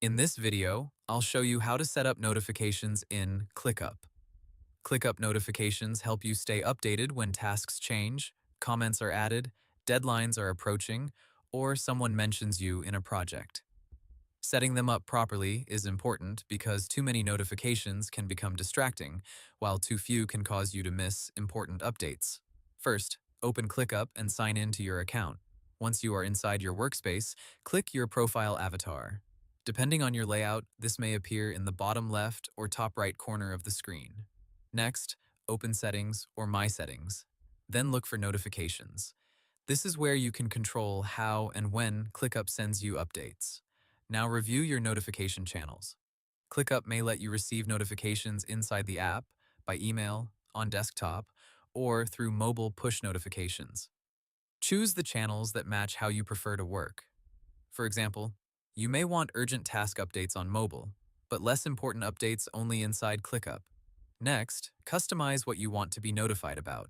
In this video, I'll show you how to set up notifications in ClickUp. ClickUp notifications help you stay updated when tasks change, comments are added, deadlines are approaching, or someone mentions you in a project. Setting them up properly is important because too many notifications can become distracting, while too few can cause you to miss important updates. First, open ClickUp and sign in to your account. Once you are inside your workspace, click your profile avatar. Depending on your layout, this may appear in the bottom left or top right corner of the screen. Next, open Settings or My Settings. Then look for Notifications. This is where you can control how and when ClickUp sends you updates. Now review your notification channels. ClickUp may let you receive notifications inside the app, by email, on desktop, or through mobile push notifications. Choose the channels that match how you prefer to work. For example, you may want urgent task updates on mobile, but less important updates only inside ClickUp. Next, customize what you want to be notified about.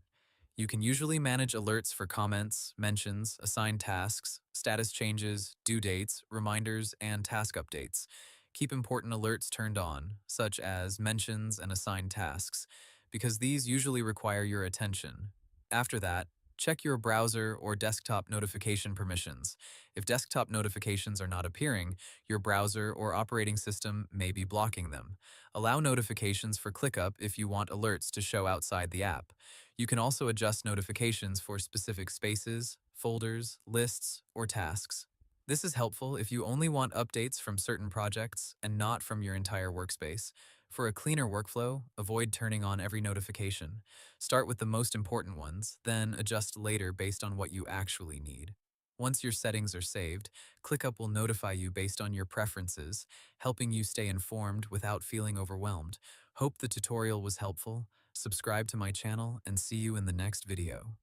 You can usually manage alerts for comments, mentions, assigned tasks, status changes, due dates, reminders, and task updates. Keep important alerts turned on, such as mentions and assigned tasks, because these usually require your attention. After that, check your browser or desktop notification permissions. If desktop notifications are not appearing, your browser or operating system may be blocking them. Allow notifications for ClickUp if you want alerts to show outside the app. You can also adjust notifications for specific spaces, folders, lists, or tasks. This is helpful if you only want updates from certain projects and not from your entire workspace. For a cleaner workflow, avoid turning on every notification. Start with the most important ones, then adjust later based on what you actually need. Once your settings are saved, ClickUp will notify you based on your preferences, helping you stay informed without feeling overwhelmed. Hope the tutorial was helpful. Subscribe to my channel and see you in the next video.